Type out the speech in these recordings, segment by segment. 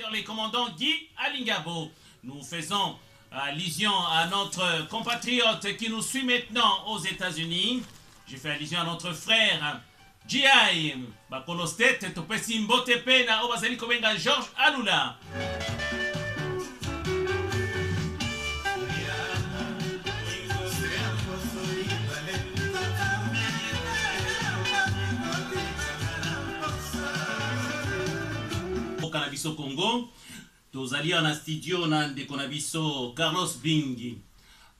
docteur les commandants Guy Alingabo. Nous faisons allusion à notre compatriote qui nous suit maintenant aux États-Unis. J'ai fait allusion à notre frère G.I. Bakolo State, Topesi Mbote Pena, Obazali Kobenga Georges Alula. Cannabis au Congo, tozali en studio na ndeko na biso Carlos Bingi.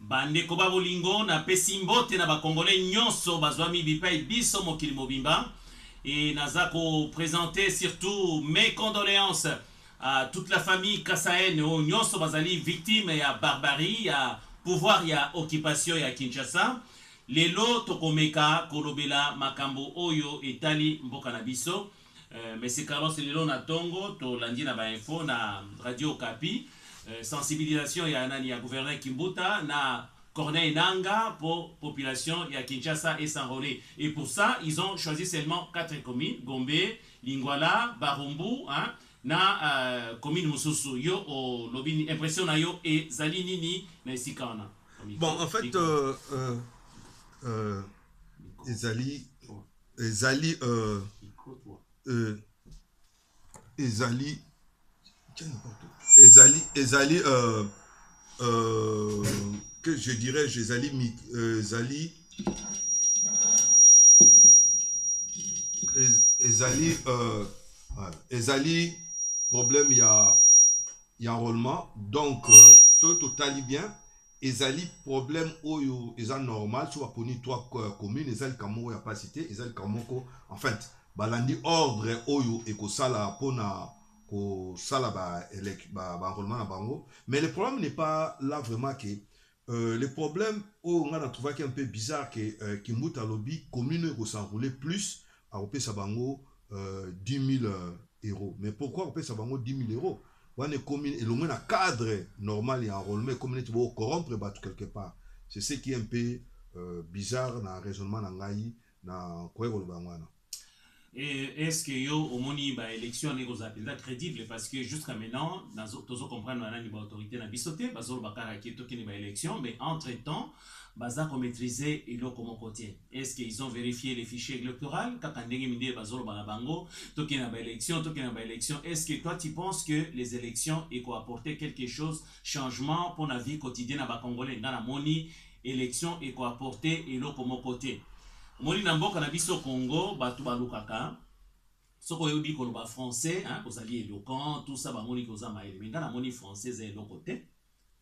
Bande koba bolingo na pesimbote na ba congolais nyonso bazwami bipai biso mokili mobimba et nazako présenter surtout mes condoléances à toute la famille Kassaen o nyonso bazali victime ya barbarie ya pouvoir ya occupation ya Kinshasa. Lelo tokomeka kolobela makambo oyo etali mboka na biso. Mais c'est Carlos Lelo na Tongo, to landi na ba info na Radio Okapi, sensibilisation ya nani ya gouverneur Kimbuta na Corneille Nanga pour population ya Kinshasa et s'enrôler. Et pour ça, ils ont choisi seulement 4 communes, Gombe, Lingwala, Barumbu, hein, na commune Mususu. Yo o lobini impression na yo et zali nini na isikana. Bon, en fait Ezali que je dirais Ezali problème il y a enrôlement donc ce total bien Ezali problème oyo eza normal sur poni 3 communes ezali kamo ya pas cité ezali kamoko en fait balandi ordre oyo ekosala pona ko sala ba enrôlement na bango mais le problème n'est pas là vraiment que le problème on a trouvé qui est un peu bizarre que Kimbuta lobby commune ko s'enrouler plus à opesa bango 10 000 euros mais pourquoi opesa bango 10 000 euros on est commune et le moins un cadre normal et enrôlement comme tu vas corrompre quelque part c'est ce qui est un peu bizarre dans le raisonnement nangai na quoi le et est-ce que yo omoni ba élection n'est crédible parce que jusqu'à maintenant nous comprendre na niveau autorité na bisoté bazolo bakara qui to kini ba élection mais entre-temps baza ko maîtriser et lo comment côté est-ce qu'ils ont vérifié les fichiers électoraux kaka ndenge minde bazolo bana bango to kini ba élection est-ce que toi tu penses que les élections eko apporter quelque chose changement pour la vie quotidienne à ba congolais dans la moni élection eko apporter et lo comment côté moni na mboka na biso Congo batu balukaka soko yobi ko ba français hein kozali éloquent tout ça ba moni ko za maele mais na moni français et lo côté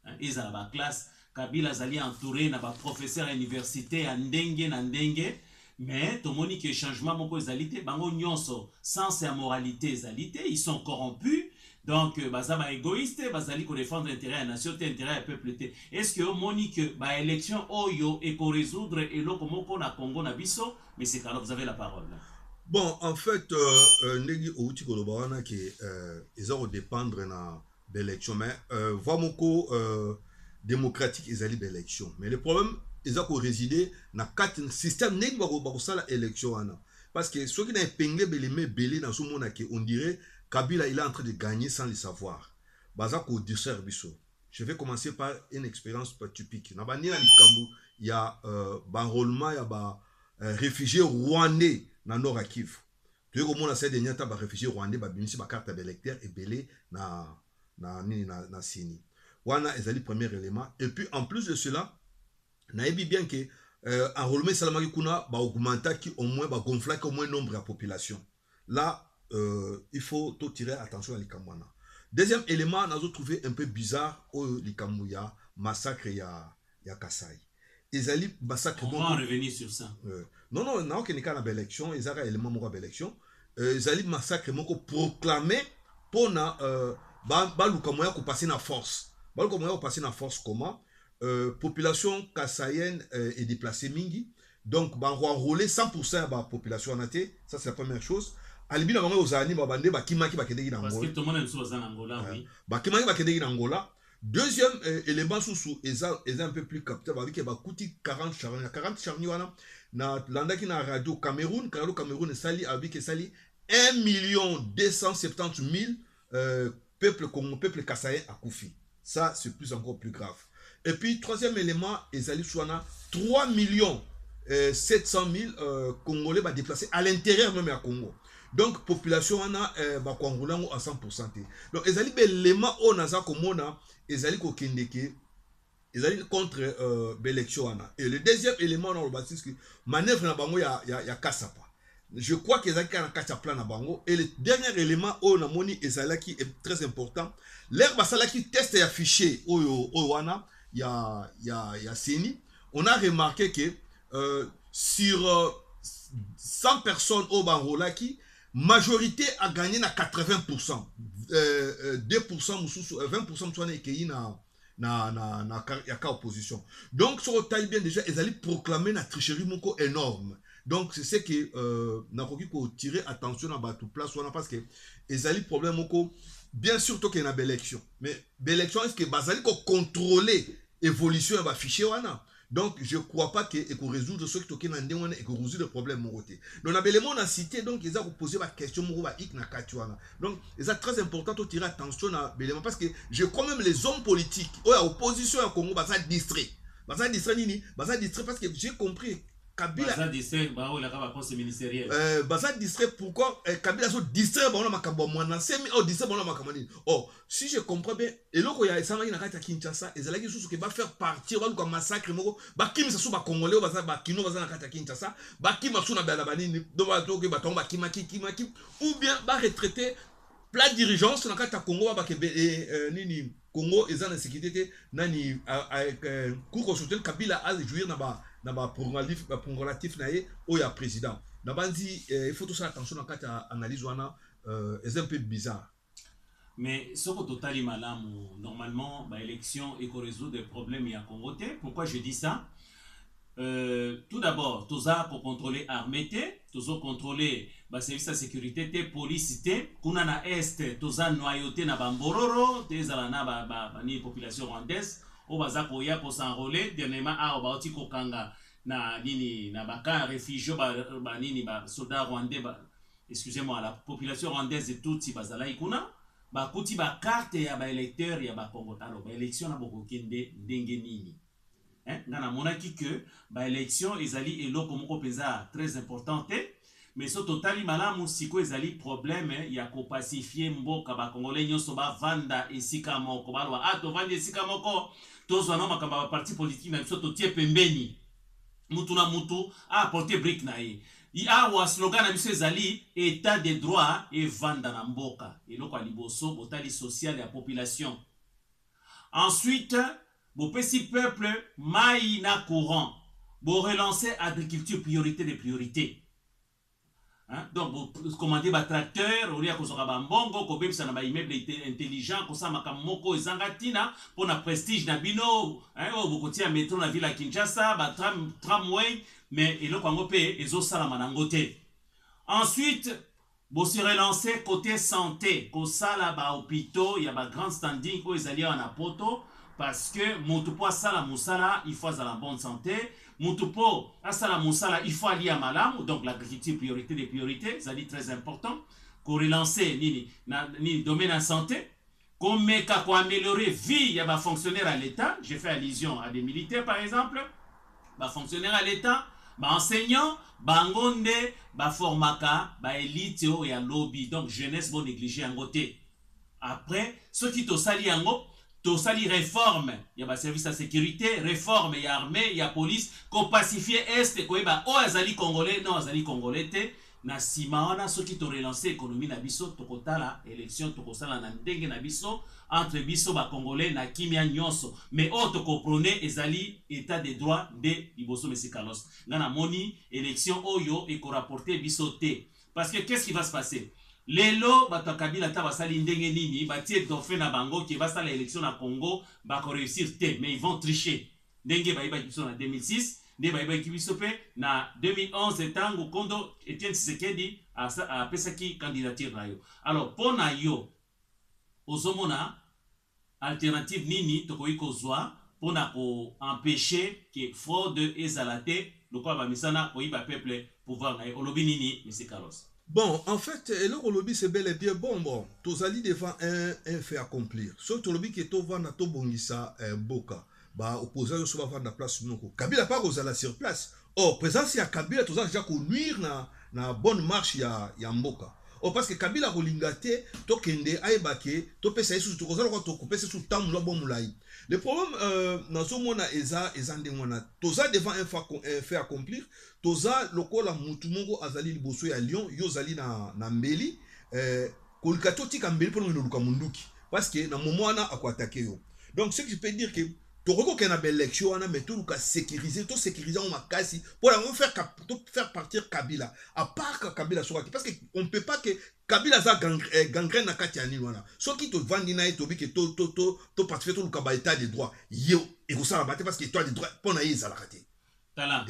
hein ils à la classe Kabila zali entouré na ba professeur à université à ndenge na ndenge mais to moni que changement moko ezalité bango nyonso sans et moralité ezalité ils sont corrompus donc baza ba égoïste bazali ko défendre intérêt à nation intérêt à peuple té est-ce que moni que ba élection oyo et ko résoudre et lo komoko na Congo na biso mais c'est quand vous avez la parole là. Bon en fait ndegi outi ko lobawana que ils ont dépendre na l'élection mais voamoko démocratique ezali l'élection mais le problème ils ont résider na 4 système negi ba ko sala élection ana parce que ceux qui n'a épinglé belé dans ce monde que on dirait Kabila il est en train de gagner sans le savoir bazako dessert biso je vais commencer par une expérience typique na bani na likambu il y a enrôlement il y a ba réfugiés rwandais na Nord Kivu tu vois comment ces derniers temps ba réfugiés rwandais ba binisi ba carte d'électeur et belé na sini wana ezali premier élément et puis en plus de cela naebi bien que enrôlement salamaki kuna ba augmenter qui au moins ba gonfler au moins nombre de la population là il faut tout tirer attention à l'Ikamwana. Deuxième élément, nous avons trouvé un peu bizarre au l'Ikamuya massacre ya Kasai. Ils massacre. On va revenir sur ça. Non, n'a aucun cas dans l'élection. Ils ont un élément pour l'élection. Ils massacre moko proclamé pour na l'Ikamuya ko passer na force. L'Ikamuya ko passer na force comment? Population kassaïenne est déplacée mingi. Donc ba enrôler 100% de la population en athée. Ça c'est la première chose. Alibina bango ozani babande bakimaki bakedeki na Angola. Parce que tout le monde est sur Angola, oui. Bakimaki bakedeki na Angola. Deuxième élément sous est un peu plus captable avec bakuti 40 charniers wana na landaki na radio Cameroun sali avec sali 1 270 000 peuple Congo, peuple kassaïen a koufi. Ça, c'est encore plus grave. Et puis, troisième élément, Ezali Chouana, 3 millions 700 000 Congolais va déplacer à l'intérieur même à Congo. Donc, population on a à 100%. Donc, Ezali l'élément on a ça comme on a, Ezali kokendeke, Ezali contre l'élection. Et le deuxième élément on a le bâtisse que manœuvre na bango ya Kassapa. Je crois que Ezali a un plan na bango. Et le dernier élément on a moni Ezali qui est très important. L'air basala qui teste et affiché wana il y a Seni. On a remarqué que sur 100 personnes au Bangola qui majorité a gagné na 80%, 2% 20% na opposition. Donc sur le bien déjà ils allaient proclamer la tricherie moko énorme. Donc c'est ce que n'a pas tirer attention à battre place parce que ils allaient problème moko bien sûr qu'il y a une belle élection, mais belle élection est-ce que bazali ko contrôler évolution va fichier wana. Donc, je ne crois pas qu'il faut résoudre ce qui est en train et qu'on résoudre le problème. Donc, on a a cité, donc, ils ont posé la question. Donc, c'est très important de tirer attention à Bélémo parce que je crois même les hommes politiques, l'opposition au Congo, ils sont distraits. Ils sont distraits parce que j'ai compris. Kabila distrait pourquoi Kabila sont distrait si je comprends bien et là il y a ça na Kinshasa et zalaki sous que va faire partir ou comme massacre moko ba kim sasu ba congolais ba kino ba na Kinshasa ba kim sasu na bala banini do ba to ke ba tomba kimaki ou bien ba retraité plat dirigeance na kata Congo ba ke nini Congo et en sécurité nani cour constitutionnel Kabila a jouir na ba prongolatif na ye o ya président na banzi il faut tout ça attention na kata analyse wana est un peu bizarre. Mais ce que total malamu normalement ba élection et qu'on résout des problèmes il y a Congo. Pourquoi je dis ça? Tout d'abord, tous pour contrôler armée, tous contrôler ba service de sécurité, police, kuna na est, tous noyauté na bambororo, tes alana ba ni population rwandaise, o baza koya ko s'enrôler dernièrement a obauti ko kanga na nini na baka réfugiés ba nini ba soldats rwandais excusez-moi la population rwandaise et tout si bazala ikuna ba kuti ba carte ya ba électeur ya ba Congo talo ba élection na boko kende ndenge nini ngana monaki que ba élection ezali eloko moko penza très importante mais so totali malamu siko ezali problème ya ko pacifier mboka ba congolais nyonso ba vanda esika moko balwa ato vanda esika moko tozo na makamba ba parti politique na biso to tie pembeni mutu na mutu a porter brique na ye wa slogan na biso ezali état de droit et vanda na mboka eloko aliboso botali social ya population. Ensuite bo pesi peuple mai na courant bo relancer agriculture priorité des priorités. Donc vous commandez ba tracteur ou ya kozoka ba mbongo ko bebisa na ba immeuble intelligent ko sa makamoko ezangatina pour na prestige na bino vous kotia métro na ville à Kinshasa ba tramway mais eloko yango pe ezo sala manango te. Ensuite vous se relancer côté santé ko sala ba hôpitaux ya ba grand standing ko ezali na poto parce que motupo sala musala il faut la bonne santé. Mutupo, asala musala, il faut aller à malam, donc l'agriculture priorité des priorités, ça dit très important. Qu'on relancer ni domaine de santé, qu'on met qu'à améliorer vie, il y a des fonctionnaires à l'État. J'ai fait allusion à des militaires par exemple, des fonctionnaires à l'État, des enseignants, bangonde, des formaka, des élites et un lobby, donc jeunesse bon négligé en côté. Après, ceux qui t'ont sali en haut, tout ça, les réformes, il y a un service de sécurité, réforme, il y a armée, il y a police, qu'on pacifie est, qu'on eba, oh, azali congolais, non, azali congolais, na simaona, ceux qui t'ont relancé l'économie, na biso, tokota la élection, tokota la nandenge, na biso, entre biso, ba congolais, na kimia nyonso, mais oh, toko prone, ezali, état de droit, de Iboso Messi Carlos. Nana moni, élection, oyo, et qu'on rapporte biso te. Parce que qu'est-ce qui va se passer? Lelo bato Kabila ta basali ndenge nini batie dauphin na bango qui va sa l'élection na Congo ba ko réussir te mais ils vont tricher ndenge ba iba kibiso na 2006 ndenge ba iba kibiso pe na 2011 tango Kondo Etienne Tshisekedi a pesaki candidature na yo. Alors pona yo ozomona alternative nini tokoyi kozwa pona ko empêcher que fraude ezalate lokwa ba misana ko iba peuple pouvoir na olobi nini monsieur Carlos. Bon, en fait, le lobby c'est bel et bien bon. Tous allés devant un fait accomplir. Surtout le lobby qui est au vent à Tobongisa Boka. Bah, opposant au souvent vendre la place non. Kabila pas aux la sur place. Oh, présence il y a Kabila tous déjà qu'on nuire na bonne marche ya Mboka. Oh, parce que Kabila rolingate to kende aibake to pesa isu to kozala ko to kopesa sous temps lo bon mulai. Le problème dans ce monde eza ndengwana. Toza devant un fait accomplir. Toza lokola mutu mongo azali liboso ya Lyon yo zali na mbeli kolikato tika mbeli pour luka munduki parce que na moment wana akwatake yo. Donc ce qui peut dire que toroko kena belle élection wana mais tout sécuriser en makasi pour faire partir Kabila à part que Kabila soit parce que on peut pas que Kabila za gangrène na kati ani wana so qui te vandi na to bi que to participer to luka ba état de droit yo et ko ça battre parce que toi de droit pour na yeza la raté. Na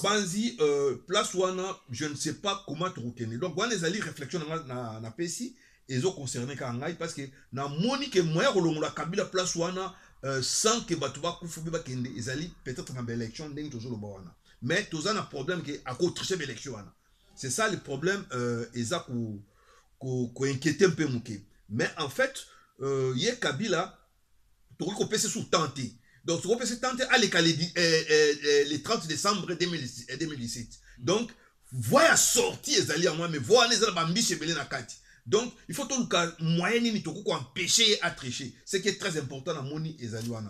banzi place wana je ne sais pas comment te retenir donc wana ezali réflexion na pesi ezo concerné ka ngai parce que na moni que moya kolongola Kabila place wana sans que batu ba kufu ba kende ezali peut-être na élection ndenge tozo lo wana mais toza na problème que à cause tricher élection wana c'est ça le problème eza ko inquiéter un peu muke mais en fait ye Kabila to ko pese sous tenter. Donc, ce qu'on peut se tenter à les 30 décembre 2017. Donc, voyez sortir les alliés à moi, mais voyez les alliés chez Belén Kati. Donc, il faut tout le cas moyen ni tout quoi empêcher à tricher. Ce qui est très important dans Moni et Zaliwana.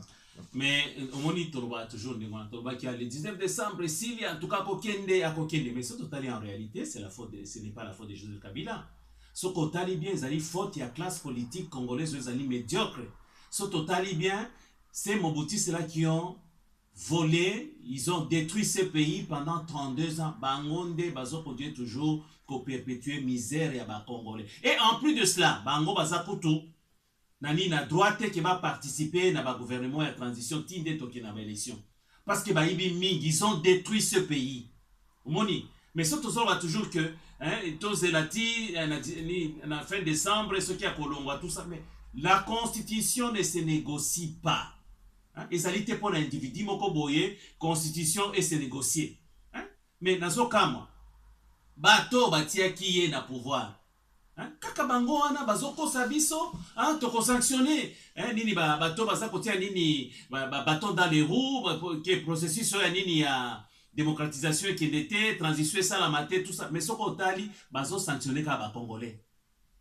Mais Moni Torba toujours Torba qui a le 19 décembre s'il y a en tout cas Kokende à Kokende, mais ce total en réalité c'est la faute ce n'est pas la faute de Joseph Kabila. Ce total bien ils allaient faute il y a classe politique congolaise ils allaient médiocre. Ce total bien ces Mobutistes-là qui ont volé, ils ont détruit ce pays pendant 32 ans. Bangonde, Bazo continue toujours qu'au perpétuer misère et à Congolais. Et en plus de cela, Bango Bazakutu, Nani na droite qui va participer dans le gouvernement et la transition, Tinde Toki na l'élection. Parce que ils ont détruit ce pays. Moni. Mais ce on va toujours que, Tozelati, en fin décembre, ce qui a Colombo, tout ça, mais la constitution ne se négocie pas. Et ça l'était pour l'individu, moko boye, constitution et se négocier. Mais dans ce cas, bato batia qui est na pouvoir. Kaka bango wana bazoko sabiso, toko sanctionner. Nini bato basa kotia nini baton dans les roues, que processus sur nini ya démocratisation qui était transition ça la maté tout ça. Mais ce qu'on tali bazo sanctionner ka ba congolais.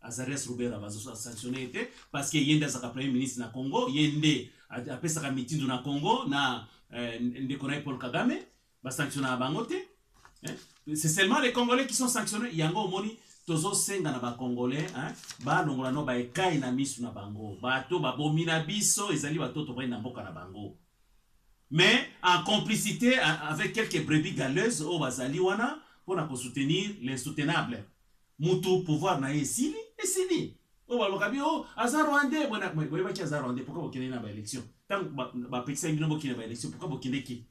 Azarias Rubera bazo sanctionner parce que yende sa premier ministre na Congo, yende a pesaka mitindo na Congo na ndekona Paul Kagame ba sanctionner bango te. C'est seulement les Congolais qui sont sanctionnés. Yango moni tozo senga na ba Congolais ba longola no ba ekai na misu na bango. Bato ba bomina biso ezali bato to ba na mboka na bango. Mais en complicité avec quelques brebis galeuses au bazali wana pour na soutenir l'insoutenable. Mutu pouvoir na esili esili. O ba lokabi o azar rwandais bona boyeba ki azar rwandais pourquoi bokene na ba élection. Tant ba pekisa ngino bokene ba élection pourquoi bokene ki.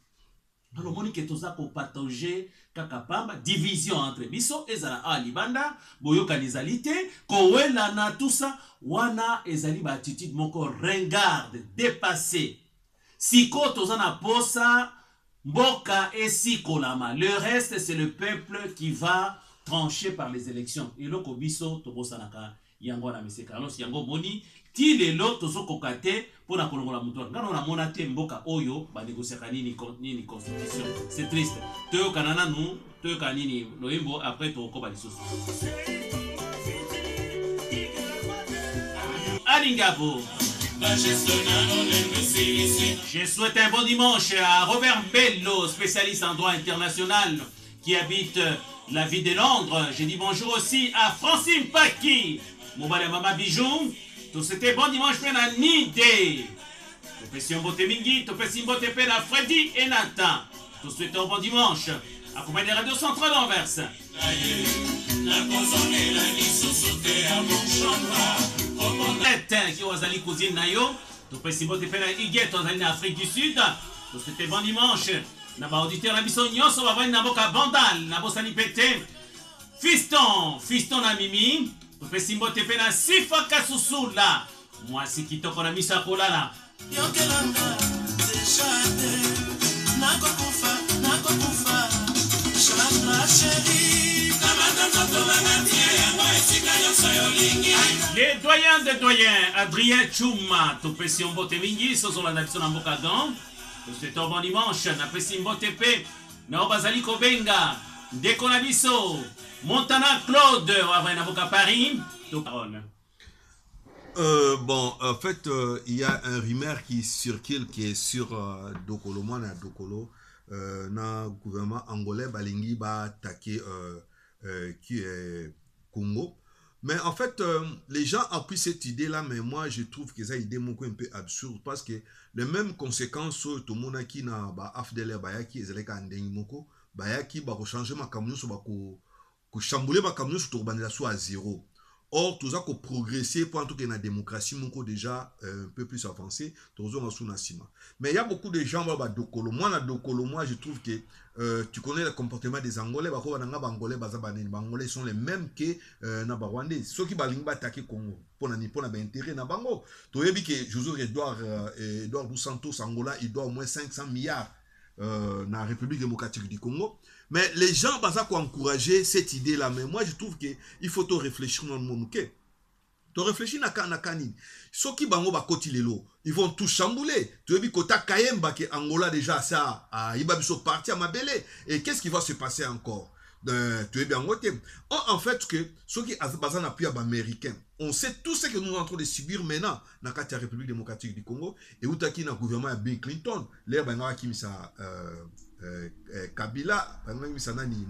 Alors moni que toza ko partager kaka pamba division entre biso ezala a libanda boyoka nizalité kowela na tout ça wana ezali ba attitude moko ringarde dépassé. Siko toza na posa mboka esikolama. Le reste c'est le peuple qui va tranché par les élections. Et là, Kobiso, Tobosanaka, Yango na Mese Carlos, Yango Boni, qui les lots, Tozo Kokate, pour la Kolongola Moutoua. Quand on a monate Mboka Oyo, ba négocier ni constitution. C'est triste. Teo Kanana nous, Teo Kanini, Loimbo, après Toko Balisos. Alingabo. Je souhaite un bon dimanche à Robert Bello, spécialiste en droit international, qui habite la ville de Londres. Je dis bonjour aussi à Francine Paki, Mobile Mama Bijou. Tout c'était bon dimanche plein à Nidé. Tout fait si on botte mingi, tout fait si on botte plein à Freddy et Nathan. Tout souhaite un bon dimanche. Accompagné de Radio Centrale d'Anvers. Qui was allé cousine Nayo. Tout fait si on botte plein à Iguet, on est en Afrique du Sud. Tout c'était bon dimanche. Naba auditeur na biso nyonso bavani na boka bandal na bosani pete fiston na mimi topesi mbote pe na sifa kasusula mwasi kitoko na miso akolala yokelanga deshate nakokufa chakra sheri kamata Les doyens des doyens, Adrien Chouma, Topesi Mbote Mingi, Sozola Nabisona Mbokagan, c'est un bon dimanche, Napesi Mbote P, Naobazali Kobenga, Dekonabiso, Montana Claude, Naboka Paris, parole. Bon, en fait, il y a un rumeur qui circule qui est sur Dokolo, moi, na Dokolo, na gouvernement angolais, Balingi va attaquer qui est Congo. Mais en fait, les gens ont pris cette idée-là, mais moi, je trouve que cette idée est un peu absurde parce que les mêmes conséquences sur tout le monde qui n'a pas afdele bayaki ezaleka andengi moko bayaki ba ko changer ma camion so ba ko chambouler ma camion sur turbanela so à zéro. Or, tout ça qu'on progresser pour en tout cas la démocratie mon déjà un peu plus avancé, toujours en sous nasima. Mais il y a beaucoup de gens bah Dokolo. Moi na Dokolo, moi je trouve que tu connais le comportement des Angolais, bah quoi nanga Angolais bazabane, Angolais sont les mêmes que na Rwandais. Ceux qui balinga attaquer Congo pour na intérêt na bango. Tu vois bien que José Edouard dos Santos Angola, il doit au moins 500 milliards dans la République démocratique du Congo. Mais les gens ont encouragé cette idée-là. Mais moi, je trouve qu'il faut te réfléchir dans le monde. Tu réfléchis na kanini. Ceux qui bango ba koti lelo, ils vont tout chambouler. Tu veux kota Kayemba que Angola déjà ça a ibabiso parti à Mabele. Et qu'est-ce qui va se passer encore? Tu es bien en fait que ceux qui ont un appui américain, on sait tout ce que nous sommes en train de subir maintenant dans la République démocratique du Congo et où tu as un gouvernement à Bill Clinton, l'air ben qui misa Kabila,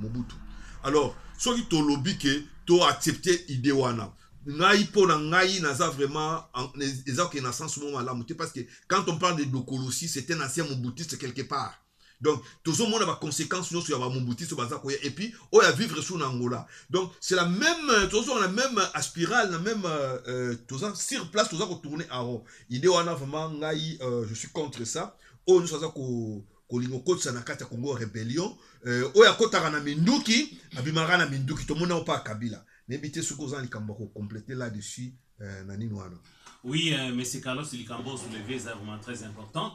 Mobutu. Alors, ceux qui ont lobby que tu as accepté l'idée wana. Ngai po na ngai naza vraiment les gens qui na sens moment là parce que quand on parle de Dokolo aussi, c'est un ancien moboutiste quelque part. Donc, tout le monde a des conséquences sur la Mobutu, et puis, on va vivre sur l'Angola. Donc, c'est la même, toujours la même spirale, la même, sur place, tout ça qu'on tourne à rond. Idée, on a vraiment, je suis contre ça. On nous a kolingo kotsa na kata Congo rébellion. Oya kota na minduki, abimara na minduki, tout le monde n'a pas Kabila. N'ébitez ce qu'on a compléter là-dessus, nani noana. Oui, mais c'est Carlos Likambo soulevé, c'est vraiment très important.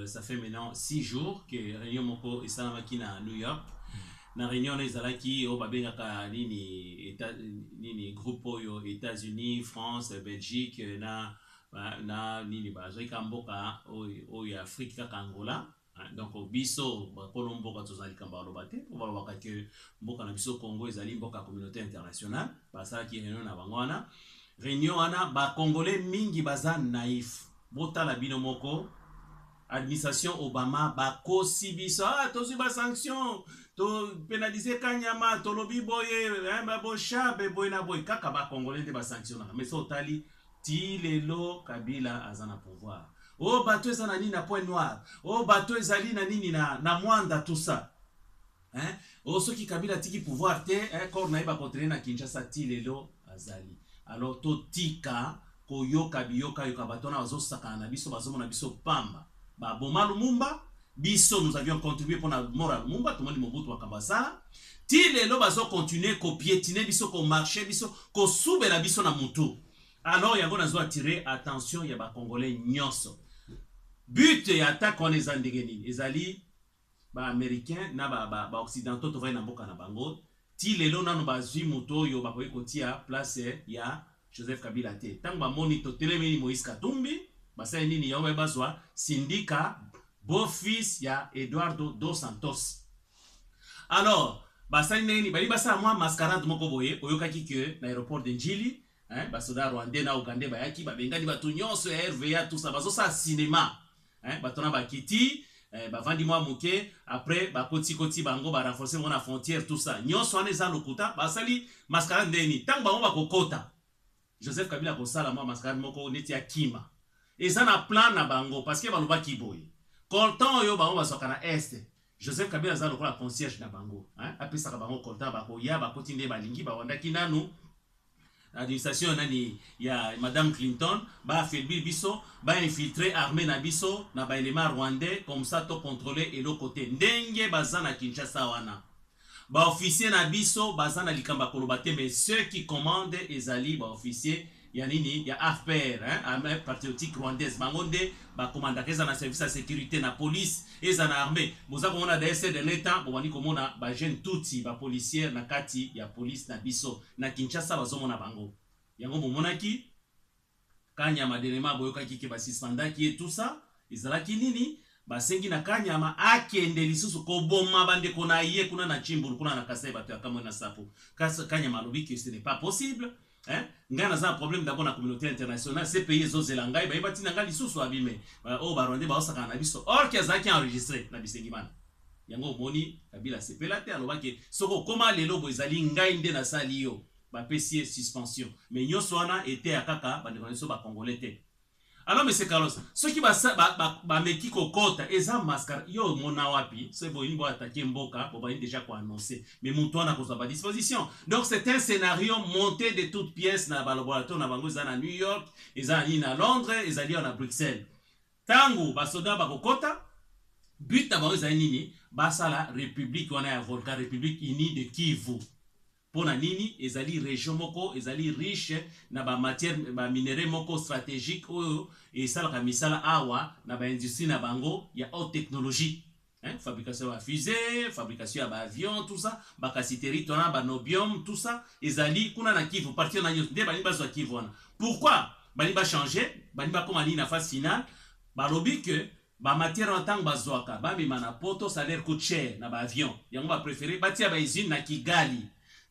Ça fait maintenant 6 jours que Réunion Moko et Salamaki à New York. Na Réunion les Alaki au Babengaka nini groupe aux États-Unis, France, Belgique, na nini bazoi Kamboka au Afrique Angola. Donc au biso Colombo ka tozali kamba lobate on va voir que mboka na biso Congo ezali mboka communauté internationale parce que réunion na bangwana. Réunion ana ba congolais mingi baza naïf bota la bino moko administration Obama ba kosi biso tozu ba sanction to pénaliser Kanyama to lobi boye ba bocha be boy na boy kaka ba congolais de ba sanction mais so tali ti lelo Kabila azana pouvoir oh bateau ezana nini na point noir oh bateau ezali na nini na Mwanda tout ça hein oh ceux qui Kabila tiki pouvoir te corps na iba contre na Kinshasa ti lelo azali. Alors totika koyoka biyoka yoka batona bazosaka na biso bazomona biso pamba ba boma Lumumba biso nous avions contribué pour la mort à Lumumba tout le monde Mobutu wakambasala ti lelo bazo continuer ko piétiner biso ko marcher biso ko soubela biso na mutu. Alors yango nazo attirer attention ya ba congolais nyonso but et attaque on les andegeni ezali ba américain na ba occidentaux to vai na mboka na bango. Ti lelo nanu bazwi moto yo bakoki kotia place ya Joseph Kabila te. Tango ba moni to telemeni Moïse Katumbi, basai nini yawe bazwa syndicat beau-fils ya Eduardo dos Santos. Alors, basai nini bali basa moi mascarade moko boye oyokaki ke na aéroport de Njili, basoda Rwandais na Uganda bayaki babengani batu nyonso ya RVA tout ça bazo sa cinéma. Batona bakiti bavandi mwa muke après bakoti bango ba renforcer mon frontière tout ça nyonso ane za lokuta basali mascarade ndeni tango bango bakokota Joseph Kabila ko sala mwa mascarade moko neti ya kima eza na plan na bango parce que baloba kiboye coltan yo bango basoka na est Joseph Kabila za lokola concierge na bango apesa ka bango coltan bako ya bakoti nde balingi ba wandaki nanu administration nani ya Madame Clinton ba affaiblir biso ba infiltrer armée na biso na ba élément rwandais comme ça to contrôler et l'autre côté ndenge bazana Kinshasa wana ba officier na biso bazana likamba kolobate mais ceux qui commandent ezali ba officier ya nini ya AFPR, armée patriotique rwandaise, bangonde ba commanda keza na service de sécurité na police eza na armée. Boza komona DSC de l'état bomani komona ba jeune tutsi ba policier na kati ya police na biso na Kinshasa bazomona bango. Yango bomonaki Kanyama denema boyokaki ke basispandaki et tout ça ezalaki nini basengi na Kanyama akende lisusu koboma bandeko na ye kuna na Chimbulu kuna na Kasai bato ya Kamwe na Sapo. Kanyama alobi que ce n'est pas possible. Nga naza problème d'abord na communauté internationale, ces pays ezozela ngai ba batina ngai lisusu abime o baronde ba osaka na biso or que azaki enregistré na bisengimana. Yango moni Kabila sepela te alobaki soko koma lelo bo ezali ngai nde na sali yo ba pesi suspension mais nyonso wana était à kaka ba ndeko ba congolais te. Alors monsieur Carlos, ceux qui ba meki kokota eza mascara yo mona wapi c'est bon bo attaquer mboka bo ba déjà ko annoncer mais muto na ko ba disposition. Donc c'est un scénario monté de toutes pièces na ba laboratoire na bango za na New York, eza ni na Londres, eza li na Bruxelles. Tango ba soda ba kokota but na bango za nini ba sala république wana ya Volga, République unie de Kivu. Pona nini ezali région moko ezali riche na ba matière ba minerais moko stratégique oyo et sala ka misala awa na ba industrie na bango ya haute technologie, fabrication ya fusée, fabrication ya ba avion, tout ça ba kasiteri tona ba nobium, tout ça ezali kuna na Kivu partir na nyoto nde bali bazwa Kivu wana. Pourquoi bali ba changer bali ba comme na phase finale ba lobi que ba matière en tant bazwaka ba mimana poto salaire coûte cher na ba avion yango ba préférer batia ba usine na Kigali.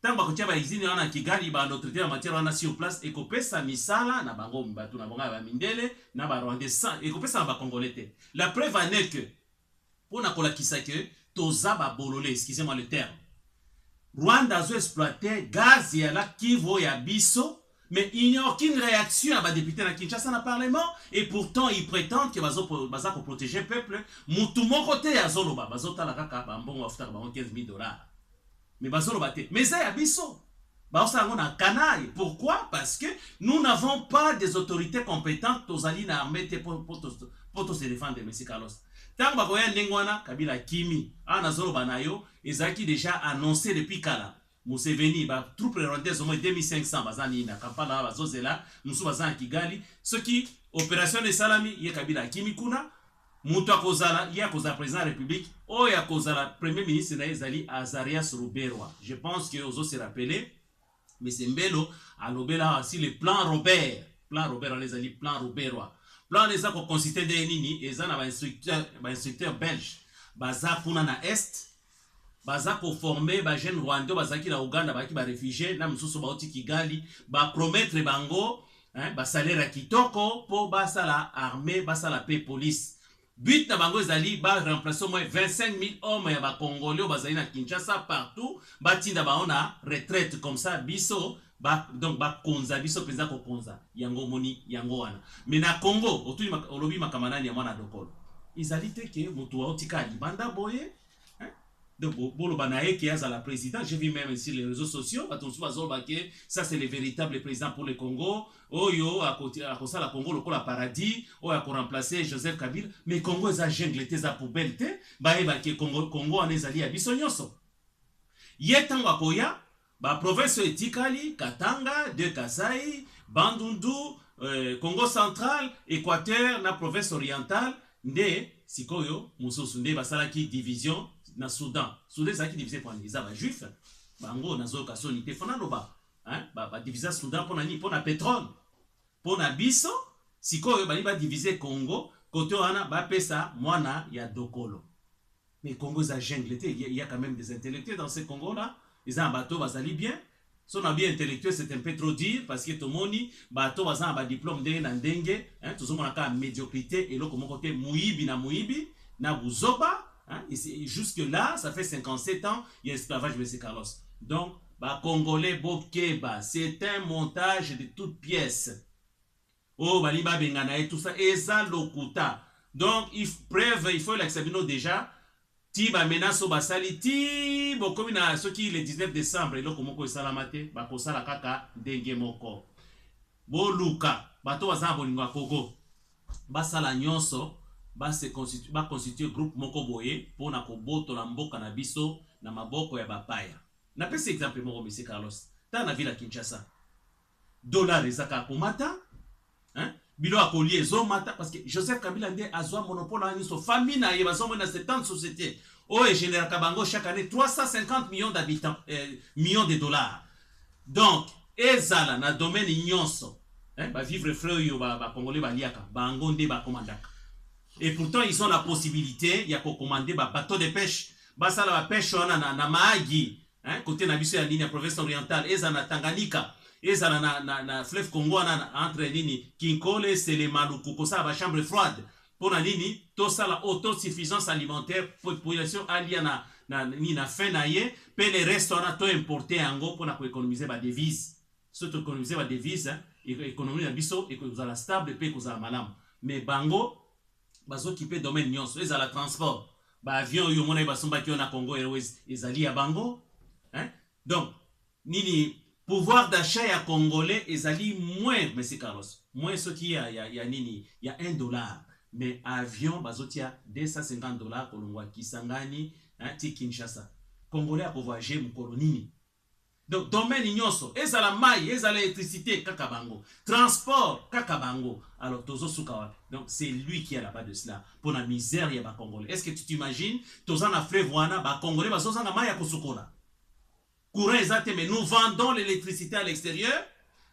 Tant bakotia ba izini wana Kigali ba notre la matière wana sur place et kopesa misala na bango mbatu na bonga ba mindele na ba Rwandais et kopesa ba Congolais te. La preuve en est que pour na kolakisa que toza ba bololé, excusez-moi le terme. Rwanda zo exploiter gaz ya la Kivu ya biso mais il n'y a aucune réaction à ba député na Kinshasa na parlement et pourtant ils prétendent que baza ko protéger peuple mutu moko te ya zoloba bazota la kaka ba mbongo afuta ba $15,000. Mais bazolo bate mais ça yabiso baosa ngona canaille. Pourquoi? Parce que nous n'avons pas des autorités compétentes tozali na armée pour se défendre. Monsieur Carlos tant bakoya ndengwana Kabila kimi ana zolo banayo ezaki déjà annoncé depuis kala Museveni ba troupe rwandaise au moins 2500 bazani na Kampala bazozela musu bazana Kigali ce qui opération de salami ye Kabila kimi kuna mutu akozala ya koza président de la République o ya kozala premier ministre na ezali Azarias Ruberwa. Je pense que ozo se rappeler mais c'est Mbelo alobela aussi le plan Robert on les ali plan Ruberwa plan les a ko consisté de nini ezana ba instructeur belge baza kuna na est baza ko former ba jeune Rwanda bazaki na Uganda baki ba réfugié na mususu ba oti Kigali ba promettre bango ba salaire kitoko po basa la armée basa la paix police. But na bango ezali ba remplacer au moins 25,000 hommes ya ba Congolais bazali na Kinshasa partout batinda baona retraite comme ça biso ba donc ba konza biso président ko konza yango moni yango wana. Mais na Congo otu olobi makamanani ya mwana dokolo ezali te ke mutu wa otika libanda boye donc bolo banaye qui est à la président. J'ai vu même sur les réseaux sociaux ça c'est le véritable président pour le Congo oyo à côté à cause la Congo le paradis ou à remplacer Joseph Kabila mais Congo za jungle te za poubelle te ba eba ke Congo en ezali ya biso nyonso yetango akoya ba province etikali Katanga de Kasai Bandundu Congo central Équateur na province orientale nde sikoyo mususu nde basalaki division na Soudan ezaki divisé pour les juifs bango nazo kasoni te fona loba ba diviser Soudan pour nani pour na pétrole pour na biso sikoyo bali ba diviser Congo côté wana ba pesa mwana ya dokolo mais Congo za jungle te il y a quand même des intellectuels dans ce Congo là ils ont bateau bazali bien son bien intellectuel c'est un peu trop dire parce que tout moni bateau bazan ba diplôme de na ndenge tout zo mona ka médiocrité et loko moko te muibi na buzoba. Et jusque-là, ça fait 57 ans, il y a esclavage, M. Carlos. Donc, bah, Congolais, Bokeba, c'est un montage de toutes pièces. Oh, Baliba Bengana et tout ça, et ça, l'Okuta. Donc, il faut l'accepter déjà. Tiba menace au basali, tiba comme ce qui le 19 décembre, et là, comme on salamate, bah, pour ça, la kaka, dengue moko. Bo Luka, bato wazan bolingo Kogo, basala nyonso. Ba constituer groupe moko boye pour na koboto la mboka na biso na maboko ya bapaya. Na pesi exemple moko M. Carlos. Ta na ville à Kinshasa. dollar ezaka komata, hein, bilo akoli ezomata parce que Joseph Kabila nde azwa monopole na nyonso famille na ye bazomona 70 sociétés oyo généraka bango chaque année 350 millions d'habitants millions de dollars. Donc ezala na domaine nyonso, hein, ba vivre frais oyo ba congolais baliaka bango nde ba commandaka. Et pourtant ils ont la possibilité ya ko commander ba bateau de pêche basala ba pêche wana na maagi, hein, côté na biso ya ligne province orientale eza na Tanganyika ezala na fleuve Congo na entre nini Kinkole c'est les Maluku ko sa ba chambre froide pour na nini to sala autosuffisance alimentaire population alia na fin na ye pe les restaurants to importer yango pour na ko économiser ba devise surtout économiser ba devise, hein, économie na biso et que vous la stable pe ko za malamu mais bango bazo kipe domaine nyonso ezala transport ba avion yo mona basomba ki na Congo Airways ezali ya bango, hein. Donc nini pouvoir d'achat ya congolais ezali moins, monsieur Carlos, moins ce qui ya nini ya $1, mais avion bazotia $250 kolongwa Kisangani, hein, ti Kinshasa congolais a voyager mukolo nini. Donc domaine nyonso ezala mai ezala électricité kaka bango, transport kaka bango, alors tozo suka wapi. Donc c'est lui qui est là-bas de cela pour la misère ya ba congolais. Est-ce que tu t'imagines toza na fleuve wana ba congolais bazoza na mai ya kosukola courant exact, mais nous vendons l'électricité à l'extérieur,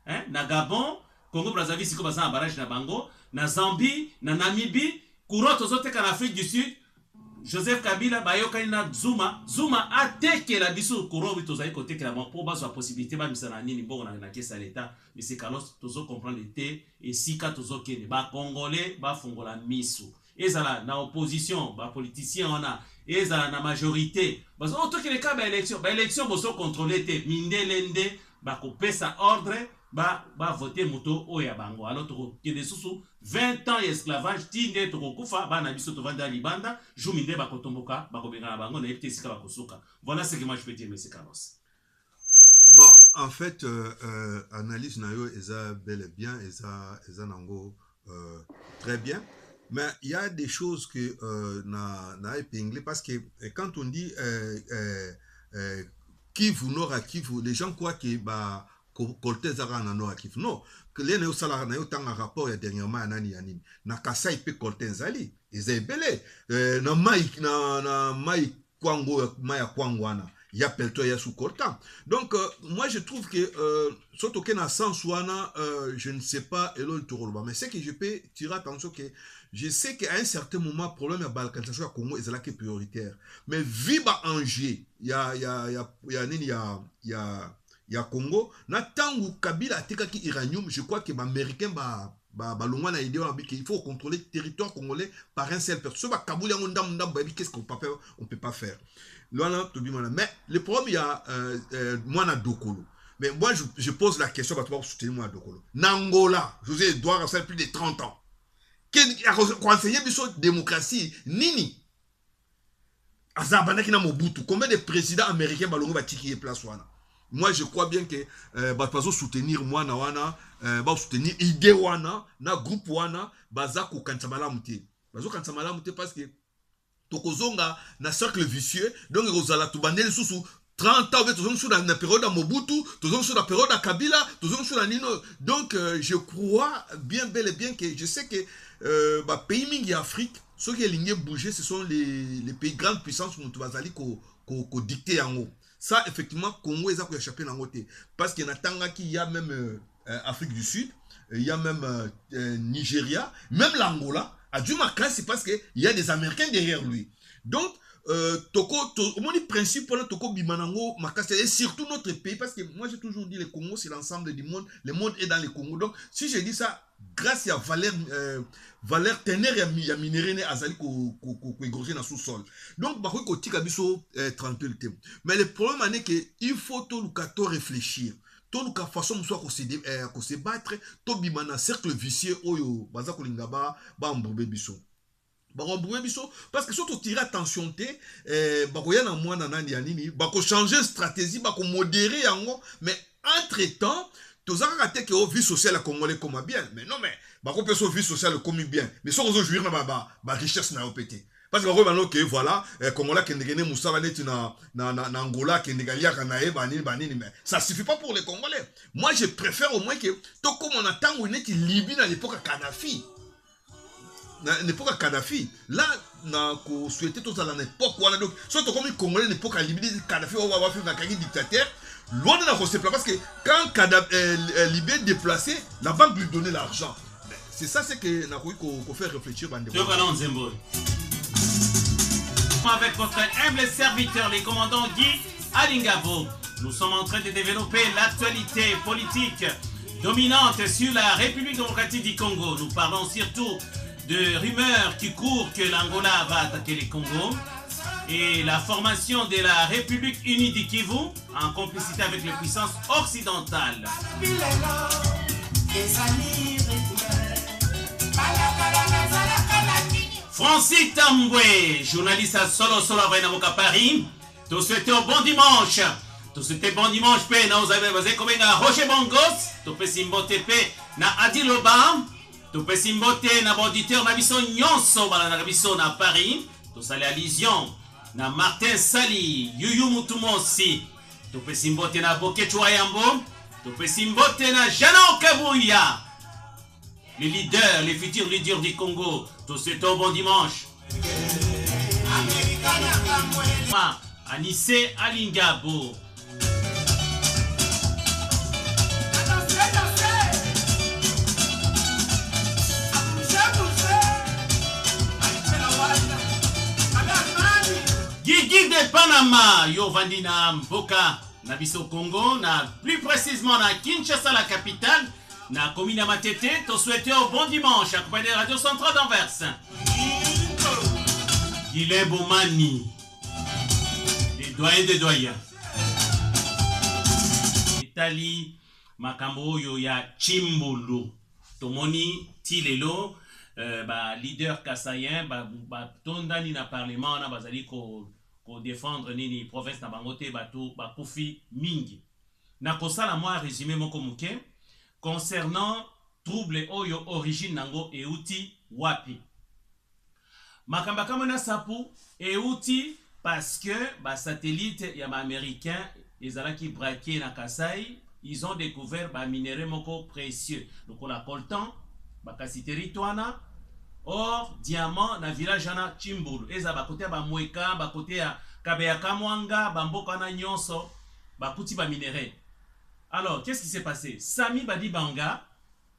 hein, na Gabon, Congo Brazzaville siko baza na barrage na bango, na Zambie, na Namibie, courant tozoteka na Afrique du Sud. Joseph Kabila bayokani na Zuma ateke la biso courant bi tozali koteke la pour bazo possibilité ba misana nini bongo na kesa l'état. Mais c'est Carlos tozo comprendre l'été et sika tozo kene ba congolais ba fongola misu. Ezala na opposition ba politicien on a ezala na majorité bazo otokele ka ba élection boso contrôler te mindelende ba kopesa ordre ba voter moto oya bango. Alors to kende susu 20 ans esclavage tinde to kokufa ba na biso to vanda libanda juminde ba kotomboka ba kobenga na bango na epte sika ba kosuka. Voilà ce que moi je peux dire, monsieur Carlos. Bon, en fait, analyse nayo eza bel et bien, eza nango très bien. Mais il y a des choses que na épinglé parce que quand on dit Kivu Nord à Kivu, les gens croient que bah Cortez a na Nord à Kivu. Non, que les néo sala na yo tanga rapport ya dernièrement anani yanini. Na Kasai pe Cortez ali, eza belé. Na mai Kwango maya Kwangwana. Il y a pelto ya sous coltan. Donc moi je trouve que surtout que na sens wana je ne sais pas elol torolba, mais c'est que je peux tirer attention que je sais qu'à un certain moment problème ya balkanisation à Congo est là qui est prioritaire. Mais viba Angers, il y a Congo na tangu Kabila atika ki iranium, je crois que l'américain longwa na idée qu'il faut contrôler le territoire congolais par un seul personne. Qu'est-ce qu'on peut pas faire? Mais le problème, il y a moi na Dokolo. Mais moi, je pose la question pour soutenir moi Dokolo. Nangola, José Edouard, ça fait plus de 30 ans. Conseiller de démocratie, Nini. Azabana qui n'a Mobutu. Combien de présidents américains balongo batiki place wana? Moi, je crois bien que bazo soutenir moi na wana, soutenir idée wana, na groupe wana, bazako kantamala muté. Bazo kantamala muté parce que tokozonga na cercle vicieux, donc rozala tubandeli susu 30 ans tozonga sur la période à Mobutu, tozonga sur la période à Kabila, tozonga sur la Nino. Donc je crois bien bel et bien que je sais que pays mingi Afrique, ceux qui ont bougé, ce sont les pays grandes puissances qui ont dicté en haut. Ça effectivement Congo est à échapper dans côté parce qu'il y a tanga qui y a même Afrique du Sud, il y a même Nigeria, même l'Angola. C'est parce qu'il y a des Américains derrière lui. Donc, mon principe pour le Toko Bimanango, et surtout notre pays, parce que moi j'ai toujours dit le Congo c'est l'ensemble du monde, le monde est dans le Congo. Donc, si je dis ça, grâce à Valère Tener et minéré Azali qui égorgé dans le sous-sol. Donc, bah, tremper le thème. Mais le problème est qu'il faut tout le réfléchir. Tout le façon de se battre, tout bimana cercle vicieux oyo baza kolinga ba mboube biso. Ba mboube biso parce que surtout tirer attention te ba koya na mwana nani ya nini ba ko changer stratégie ba ko modérer yango mais entre-temps tozaka te que vie sociale congolais comme bien mais non mais ba ko peso vie sociale comme bien mais so ko jouir na ba richesse na opété parce que ok voilà Congolais qui ndengene Moussa neti na Angola qui ndegalia kanae banini mais ça suffit pas pour les Congolais. Moi je préfère au moins que tout comme on attend on est Libye à l'époque Kadhafi. À l'époque Kadhafi là na ko souhaiter tout ça à l'époque voilà donc surtout comme les Congolais l'époque Libye Kadhafi on va faire un dictateur loin de la concept parce que quand Libye est déplacé la banque lui donnait l'argent. C'est ça c'est que na ko faire réfléchir bande. Avec votre humble serviteur, les commandants Guy Alingabo, nous sommes en train de développer l'actualité politique dominante sur la République démocratique du Congo. Nous parlons surtout de rumeurs qui courent que l'Angola va attaquer le Congo et la formation de la République unie du Kivu en complicité avec les puissances occidentales. Francis Tamboué, journaliste à Solo à Paris, te souhaite un bon dimanche. Te souhaite bon dimanche, nous avons comme Roger Bongos, te peux simbote na Adiloba, te peux simbote na auditeur na biso nyonso na biso na Paris, te salé à Lyon, na Martin Sali, Yuyu Mutumosi, te peux simbote na Boketua Yambo, te peux simbote na Jano Kabouya. Les leaders, les futurs leaders du Congo, te souhaite un bon dimanche. Anissé Alingabo. Guigui de Panama, yo vandina Mboka, na biso Congo, plus précisément na Kinshasa, la capitale. Na commune à Matete, te souhaite un bon dimanche, accompagné de Radio Centrale d'Anvers. Guilhem Bomani, les doyens des doyens. Italie, Makambo Yoya Chimbulu, Tomoni Tilelo, leader kassayen, tondani na parlement, na bazali ko défendre nini province na bangote, ba kofi mingi. Na kosala moi résumé moko muke. Concernant trouble oyo origine nango euti wapi. Makamba kamona sapu euti parce que satellite ya américain ezalaki braqué na Kasai, ils ont découvert minerai moko précieux. Donc on a coltan, bakasiteri toana, or diamant na village na Chimbulu. Eza bakote ba mweka, bakote ya Kabeya Kamwanga, bamboka na nyonso, bakuti ba minerai. Alors, qu'est-ce qui s'est passé? Sami Badi Banga,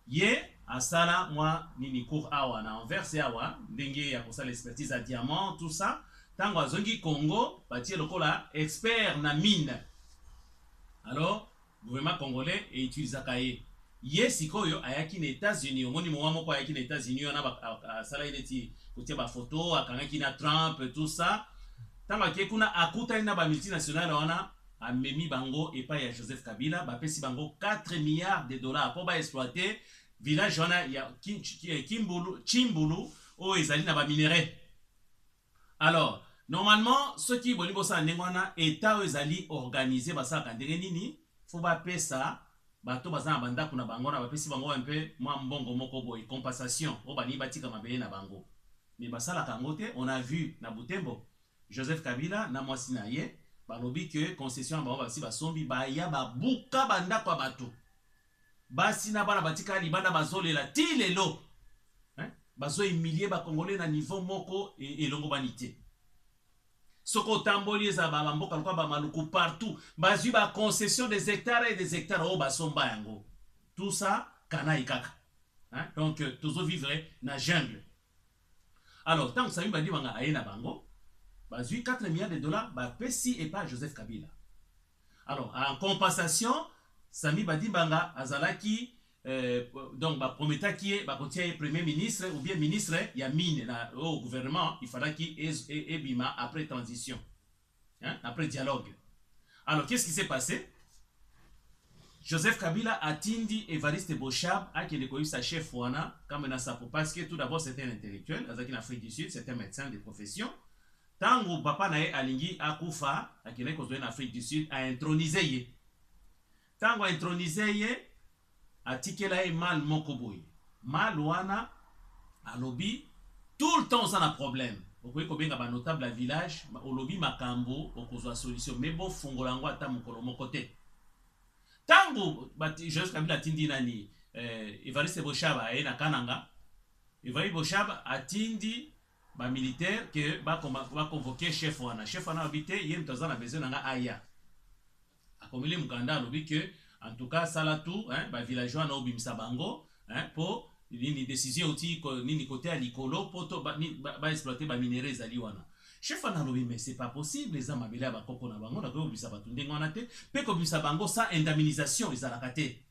ye, asala, moi, nini cour awa, na Anvers awa, dengue ya kosa l'expertise à diamant, tout ça. Tango a zongi Congo, bati lokola, expert na mine. Alors, gouvernement congolais et utilise akaye. Ye sikoyo ayaki na États-Unis, omoni mwa moko ayaki na États-Unis, on a asala ineti, kote ba photo, akangaki na Trump, tout ça. Tango akekuna akuta ina ba multinationale wana, a Memi Bango et pas Joseph Kabila, bapesi Bango 4 milliards de dollars pour exploiter village wana ya Chimbulu au ezali na ba minerai. Alors, normalement, ceux qui boni bosa ndengwana état ezali organisé basa kandenge nini, faut ba pesa bato bazana banda kuna bango na bapesi bango un peu moi mbongo moko boy compensation o bani batika mabele na bango. Mais basala kangote, on a vu na Butembo Joseph Kabila na mwasi na ye balobi que concession ba basi basombi ba ya ba buka banda kwa bato basi na bana batika libanda bazolela ti lelo bazo humilier ba congolais na niveau moko et longo banité soko tamboli za ba mboka kwa ba maluku partout bazui ba concession des hectares et des hectares o basomba yango tout ça kana ikaka donc tozo vivre na jungle. Alors tant que ça badi banga ayena bango 4 milliards de dollars, Pessi et pas Joseph Kabila. Alors, en compensation, Sami Badi Banga Azalaki, donc, promettait qui est premier ministre ou bien ministre, il y a mine au gouvernement, il faudra qu'il ait bima après transition, après dialogue. Alors, qu'est-ce qui s'est passé? Joseph Kabila a tindi Evariste Bochab a qui est sa chef Wana, comme parce que tout d'abord c'était un intellectuel, en Afrique du Sud, c'était un médecin de profession. Tango papa nae alingi akufa akine kozwe na Afrique du Sud a intronisé ye. Tango a intronisé ye atikela e mal moko boy. Mal wana alobi tout le temps ça a problème. okoki kobenga ba notable ya village olobi makambo okozwa solution mais bon fungola yango ata mokolo moko te tango Joseph Kabila atindi nani Evariste Boshaba aye na Kananga. Evariste Boshaba atindi ba militaire que ba convoquer chef wana habite ye mtoza na besoin nga aya akomeli mukanda lobi que en tout cas sala tout ba villageois na obimisa bango pour nini décision outi nini côté à likolo poto ba exploiter ba minerais ezali wana chef wana lobi mais c'est pas possible les amabela ba koko na bango na ko obimisa batunde ngona te pe ko obimisa bango sans indemnisation ezalaka te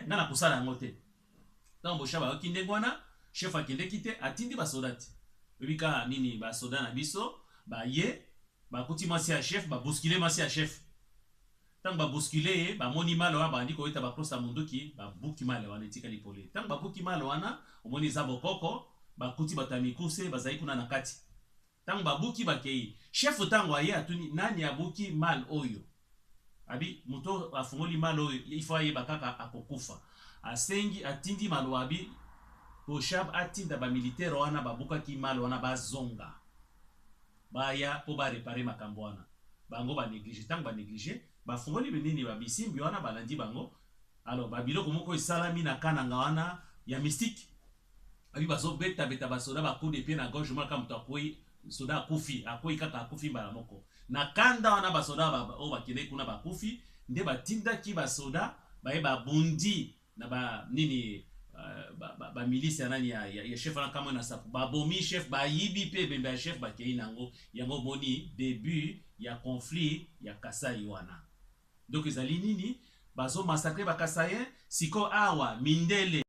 ngana kusala yango te donc Boshaba okinde ngwana chef akinde kite atindi ba soldats bika nini ba soda na biso ba ye ba kuti masi ya chef ba bousculer masi ya chef tang ba bousculer ba moni malo ba ndiko eta ba cross munduki ba buki malo wana etika lipole tang ba buki malo wana omoni za bokoko ba kuti batamikuse bazai kuna na kati tang ba buki ba kei chef tango aye atuni nani ya buki mal oyo abi muto afungoli malo oyo ifo aye bakaka akokufa asengi atindi malo abi Boshab atinda ba militaire wana babuka ki mal wana bazonga baya po ba réparer makambo wana bango ba négliger tango ba négliger ba fungoli benini ba bisimbi wana balandi bango alors ba biloko moko esalami na Kananga wana ya mystique abi bazo beta ba soda ba coup de pied na gauche maka muto akoi soda akufi kaka akufi mbala moko na kanda wana ba soda o ba kile kuna ba kufi nde batinda ki ba soda ba bundi na ba nini ba milice nani ya chef na kama na sapu ba bomi chef ba yibi pe bemba chef ba kei nango yango moni début ya conflit ya Kasai wana donc ezali nini bazo massacrer ba Kasayen siko awa mindele